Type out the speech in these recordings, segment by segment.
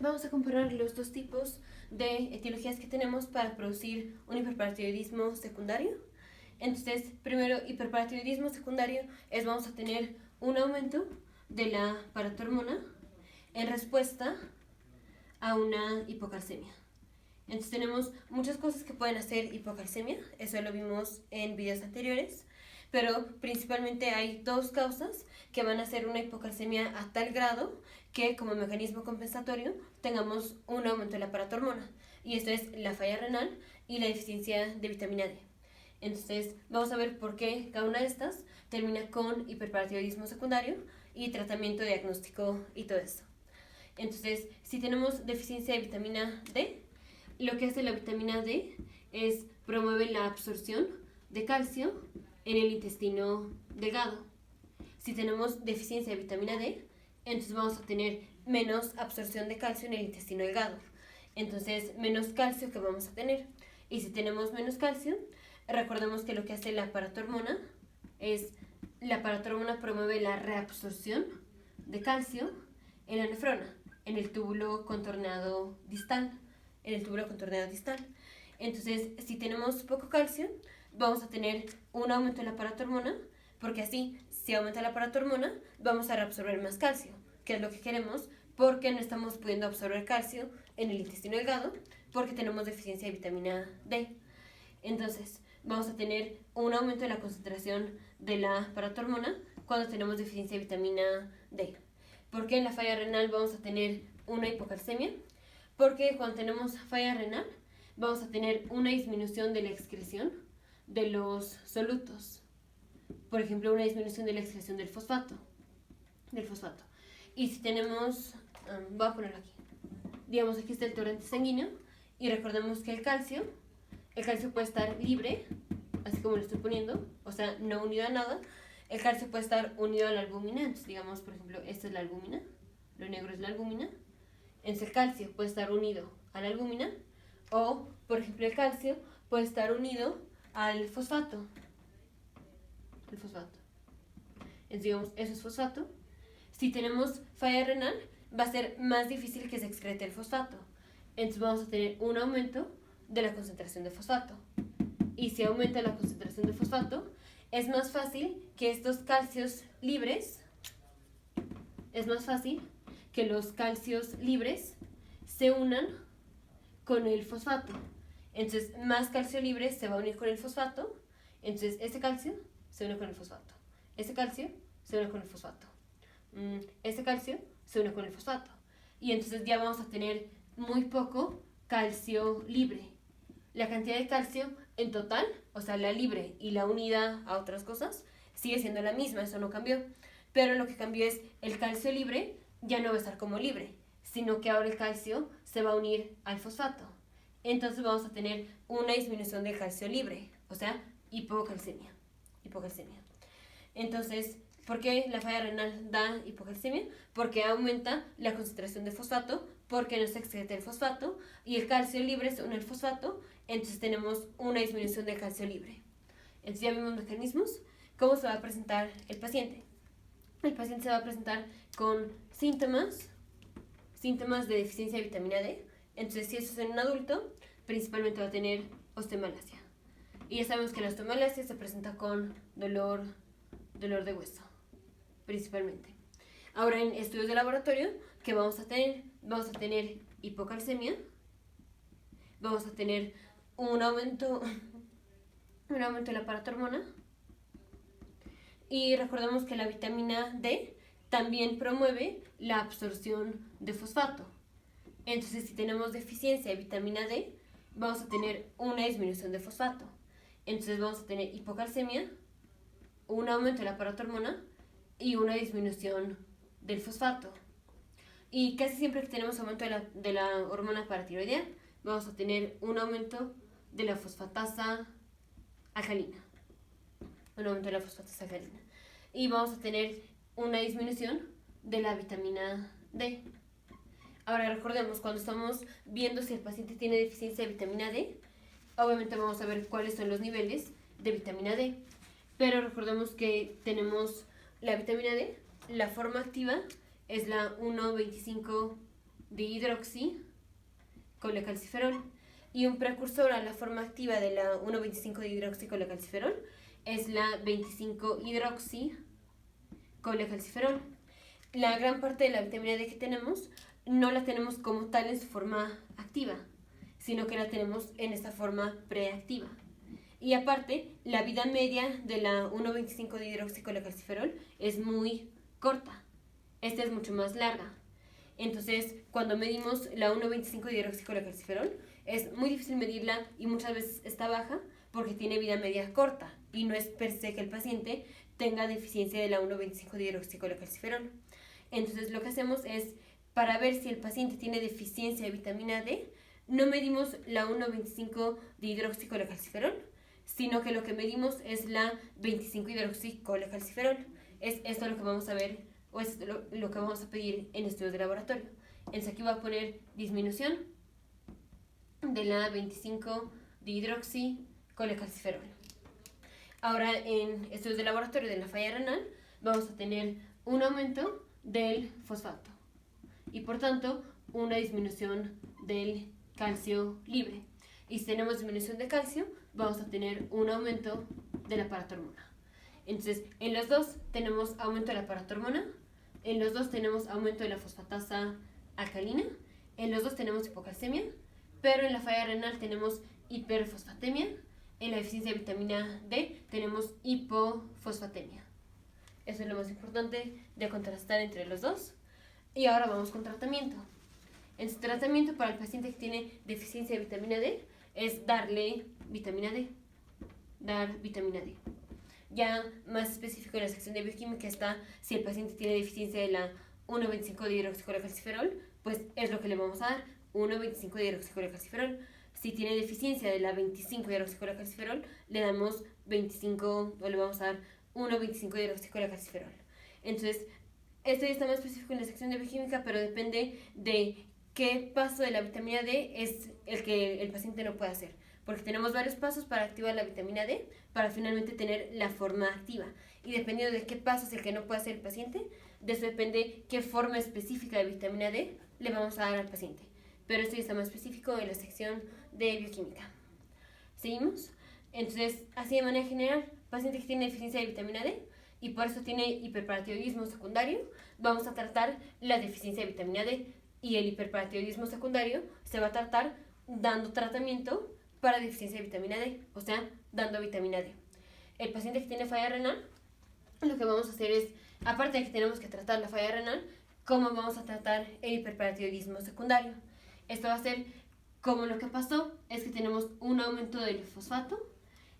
Vamos a comparar los dos tipos de etiologías que tenemos para producir un hiperparatiroidismo secundario. Entonces, primero, hiperparatiroidismo secundario es vamos a tener un aumento de la paratormona en respuesta a una hipocalcemia. Entonces tenemos muchas cosas que pueden hacer hipocalcemia, eso lo vimos en videos anteriores, pero principalmente hay dos causas que van a hacer una hipocalcemia a tal grado que como mecanismo compensatorio tengamos un aumento de la paratormona, y esto es la falla renal y la deficiencia de vitamina D. Entonces vamos a ver por qué cada una de estas termina con hiperparatiroidismo secundario y tratamiento diagnóstico y todo eso. Entonces, si tenemos deficiencia de vitamina D, lo que hace la vitamina D es promueve la absorción de calcio en el intestino delgado. Si tenemos deficiencia de vitamina D, entonces vamos a tener menos absorción de calcio en el intestino delgado. Entonces, menos calcio que vamos a tener. Y si tenemos menos calcio, recordemos que lo que hace la paratormona es la paratormona promueve la reabsorción de calcio en la nefrona, en el túbulo contorneado distal. Entonces, si tenemos poco calcio, vamos a tener un aumento de la paratormona, porque así, si aumenta la paratormona, vamos a reabsorber más calcio, que es lo que queremos, porque no estamos pudiendo absorber calcio en el intestino delgado, porque tenemos deficiencia de vitamina D. Entonces, vamos a tener un aumento de la concentración de la paratormona cuando tenemos deficiencia de vitamina D. ¿Por qué en la falla renal vamos a tener una hipocalcemia? Porque cuando tenemos falla renal vamos a tener una disminución de la excreción de los solutos. Por ejemplo, una disminución de la excreción del fosfato. Y si tenemos, voy a ponerlo aquí. Digamos, aquí está el torrente sanguíneo y recordemos que el calcio puede estar libre, así como lo estoy poniendo, o sea, no unido a nada. El calcio puede estar unido a la albúmina, entonces digamos, por ejemplo, esta es la albúmina, lo negro es la albúmina. Entonces el calcio puede estar unido a la albúmina, o, por ejemplo, el calcio puede estar unido al fosfato. Entonces digamos, eso es fosfato. Si tenemos falla renal, va a ser más difícil que se excrete el fosfato. Entonces vamos a tener un aumento de la concentración de fosfato. Y si aumenta la concentración de fosfato, es más fácil que estos calcios libres, que los calcios libres se unan con el fosfato. Entonces, más calcio libre se va a unir con el fosfato. Entonces, este calcio se une con el fosfato. Este calcio se une con el fosfato. Este calcio se une con el fosfato. Y entonces ya vamos a tener muy poco calcio libre. La cantidad de calcio en total, o sea, la libre y la unida a otras cosas, sigue siendo la misma, eso no cambió. Pero lo que cambió es el calcio libre ya no va a estar como libre, sino que ahora el calcio se va a unir al fosfato. Entonces vamos a tener una disminución del calcio libre, o sea, hipocalcemia. Entonces, ¿por qué la falla renal da hipocalcemia? Porque aumenta la concentración de fosfato, porque no se excreta el fosfato, y el calcio libre se une al fosfato, entonces tenemos una disminución del calcio libre. Entonces ya vimos mecanismos. ¿Cómo se va a presentar el paciente? El paciente se va a presentar con síntomas de deficiencia de vitamina D. Entonces, si eso es en un adulto, principalmente va a tener osteomalacia. Y ya sabemos que la osteomalacia se presenta con dolor de hueso, principalmente. Ahora, en estudios de laboratorio, ¿qué vamos a tener? Vamos a tener hipocalcemia, vamos a tener un aumento de la paratormona, y recordemos que la vitamina D también promueve la absorción de fosfato. Entonces, si tenemos deficiencia de vitamina D, vamos a tener una disminución de fosfato. Entonces vamos a tener hipocalcemia, un aumento de la paratormona y una disminución del fosfato. Y casi siempre que tenemos aumento de la hormona paratiroidea, vamos a tener un aumento de la fosfatasa alcalina. Y vamos a tener una disminución de la vitamina D. Ahora recordemos, cuando estamos viendo si el paciente tiene deficiencia de vitamina D, obviamente vamos a ver cuáles son los niveles de vitamina D. Pero recordemos que tenemos la vitamina D, la forma activa es la 1,25 1,25-dihidroxicolecalciferol. Y un precursor a la forma activa de la 1,25-dihidroxicolecalciferol es la 25-hidroxicolecalciferol. La gran parte de la vitamina D que tenemos no la tenemos como tal en su forma activa, sino que la tenemos en esta forma preactiva. Y aparte, la vida media de la 1,25-dihidroxicolecalciferol es muy corta. Esta es mucho más larga. Entonces, cuando medimos la 1,25-dihidroxicolecalciferol, es muy difícil medirla y muchas veces está baja porque tiene vida media corta y no es per se que el paciente tenga deficiencia de la 1,25-dihidroxicolecalciferol. Entonces, lo que hacemos es, para ver si el paciente tiene deficiencia de vitamina D, no medimos la 1,25-dihidroxicolecalciferol, sino que lo que medimos es la 25-hidroxicolecalciferol. Es esto lo que vamos a ver, o es lo que vamos a pedir en estudios de laboratorio. Entonces aquí voy a poner disminución de la 25-dihidroxicolecalciferol. Ahora en estudios de laboratorio de la falla renal vamos a tener un aumento del fosfato y por tanto una disminución del calcio libre. Y si tenemos disminución de calcio, vamos a tener un aumento de la paratormona. Entonces, en los dos tenemos aumento de la paratormona, en los dos tenemos aumento de la fosfatasa alcalina, en los dos tenemos hipocalcemia, pero en la falla renal tenemos hiperfosfatemia, en la deficiencia de vitamina D tenemos hipofosfatemia. Eso es lo más importante de contrastar entre los dos. Y ahora vamos con tratamiento. El tratamiento para el paciente que tiene deficiencia de vitamina D es darle vitamina D. Dar vitamina D. Ya más específico en la sección de bioquímica está si el paciente tiene deficiencia de la 1,25-dihidroxicolecalciferol, pues es lo que le vamos a dar, 1,25-dihidroxicolecalciferol. Si tiene deficiencia de la 25-hidroxicolecalciferol, le damos 25 o le vamos a dar 1,25-hidroxicolecalciferol. Entonces, esto ya está más específico en la sección de bioquímica, pero depende de qué paso de la vitamina D es el que el paciente no puede hacer. Porque tenemos varios pasos para activar la vitamina D para finalmente tener la forma activa. Y dependiendo de qué paso es el que no puede hacer el paciente, de eso depende qué forma específica de vitamina D le vamos a dar al paciente. Pero esto ya está más específico en la sección de bioquímica. ¿Seguimos? Entonces, así de manera general, paciente que tiene deficiencia de vitamina D y por eso tiene hiperparatiroidismo secundario, vamos a tratar la deficiencia de vitamina D. Y el hiperparatiroidismo secundario se va a tratar dando tratamiento para deficiencia de vitamina D, o sea, dando vitamina D. El paciente que tiene falla renal, lo que vamos a hacer es, aparte de que tenemos que tratar la falla renal, ¿cómo vamos a tratar el hiperparatiroidismo secundario? Esto va a ser como lo que pasó es que tenemos un aumento del fosfato,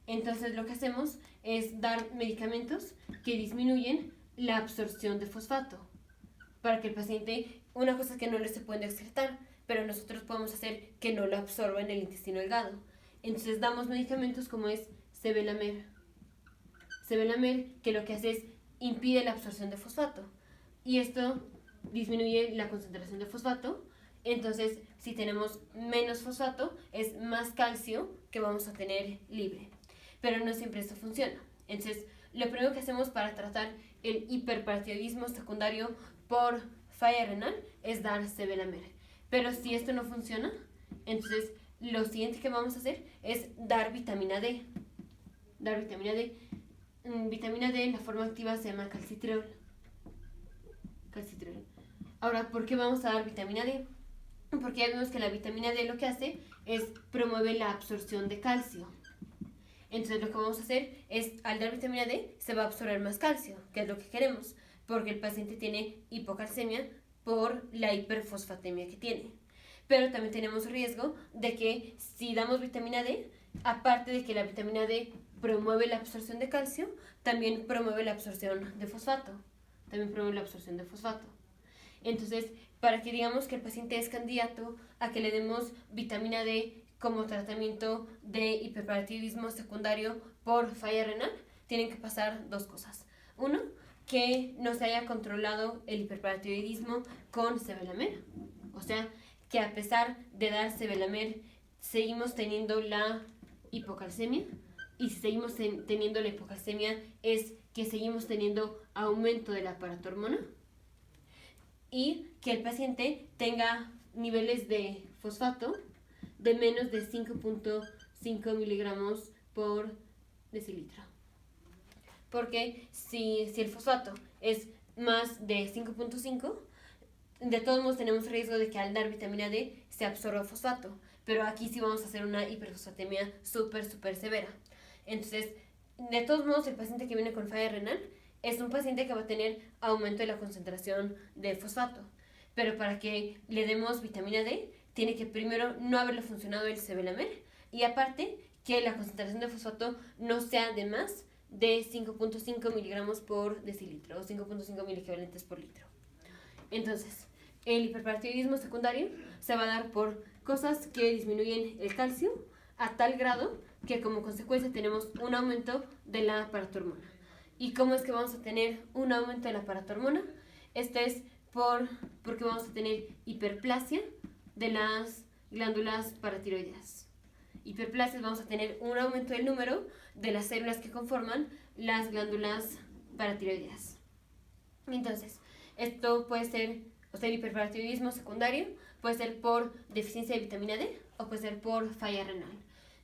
entonces lo que hacemos es dar medicamentos que disminuyen la absorción de fosfato para que el paciente, una cosa es que no le se puede excretar, pero nosotros podemos hacer que no lo absorba en el intestino delgado. Entonces damos medicamentos como es Sevelamer. Sevelamer, que lo que hace es impide la absorción de fosfato y esto disminuye la concentración de fosfato. Entonces, si tenemos menos fosfato, es más calcio que vamos a tener libre. Pero no siempre esto funciona. Entonces, lo primero que hacemos para tratar el hiperparatiroidismo secundario por falla renal es dar Sevelamer. Pero si esto no funciona, entonces lo siguiente que vamos a hacer es dar vitamina D. Dar vitamina D. Vitamina D en la forma activa se llama calcitriol. Calcitriol. Ahora, ¿por qué vamos a dar vitamina D? Porque ya vimos que la vitamina D lo que hace es promueve la absorción de calcio. Entonces lo que vamos a hacer es, al dar vitamina D, se va a absorber más calcio, que es lo que queremos, porque el paciente tiene hipocalcemia por la hiperfosfatemia que tiene. Pero también tenemos riesgo de que si damos vitamina D, aparte de que la vitamina D promueve la absorción de calcio, también promueve la absorción de fosfato. Entonces, para que digamos que el paciente es candidato a que le demos vitamina D como tratamiento de hiperparatiroidismo secundario por falla renal, tienen que pasar dos cosas. Uno, que no se haya controlado el hiperparatiroidismo con Sevelamer. O sea, que a pesar de dar Sevelamer, seguimos teniendo la hipocalcemia. Y si seguimos teniendo la hipocalcemia, es que seguimos teniendo aumento de la paratormona. Y que el paciente tenga niveles de fosfato de menos de 5.5 miligramos por decilitro. Porque si el fosfato es más de 5.5, de todos modos tenemos riesgo de que al dar vitamina D se absorba fosfato. Pero aquí sí vamos a hacer una hiperfosfatemia súper severa. Entonces, de todos modos, el paciente que viene con falla renal es un paciente que va a tener aumento de la concentración de fosfato. Pero para que le demos vitamina D, tiene que primero no haberle funcionado el sevelamer y aparte que la concentración de fosfato no sea de más de 5.5 miligramos por decilitro o 5.5 miliequivalentes por litro. Entonces, el hiperparatiroidismo secundario se va a dar por cosas que disminuyen el calcio a tal grado que como consecuencia tenemos un aumento de la paratormona. ¿Y cómo es que vamos a tener un aumento de la paratormona? Este es porque vamos a tener hiperplasia de las glándulas paratiroideas. Hiperplasia, vamos a tener un aumento del número de las células que conforman las glándulas paratiroideas. Entonces, esto puede ser, o sea, el hiperparatiroidismo secundario puede ser por deficiencia de vitamina D o puede ser por falla renal.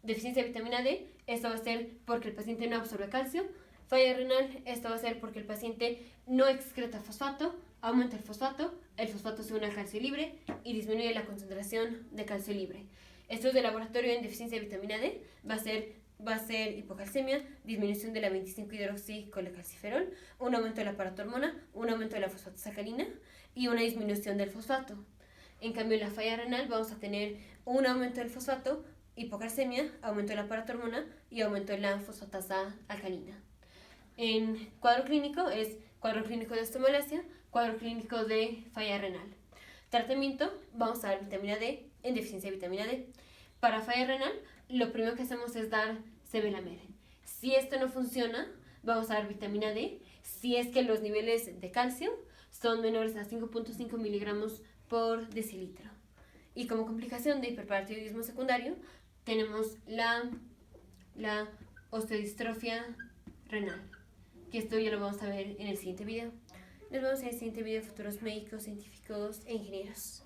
Deficiencia de vitamina D, esto va a ser porque el paciente no absorbe calcio. Falla renal, esto va a ser porque el paciente no excreta fosfato, aumenta el fosfato se une al calcio libre y disminuye la concentración de calcio libre. Estudios de laboratorio en deficiencia de vitamina D va a ser hipocalcemia, disminución de la 25-hidroxicolecalciferol, un aumento de la paratormona, un aumento de la fosfatosacalina y una disminución del fosfato. En cambio, en la falla renal vamos a tener un aumento del fosfato, hipocalcemia, aumento de la paratormona y aumento de la fosfatasa alcalina. En cuadro clínico es cuadro clínico de osteomalacia, cuadro clínico de falla renal. Tratamiento, vamos a dar vitamina D en deficiencia de vitamina D. Para falla renal, lo primero que hacemos es dar sevelamer. Si esto no funciona, vamos a dar vitamina D si es que los niveles de calcio son menores a 5.5 miligramos por decilitro. Y como complicación de hiperparatiroidismo secundario, tenemos la osteodistrofia renal, que esto ya lo vamos a ver en el siguiente video. Nos vemos en el siguiente video, futuros médicos, científicos e ingenieros.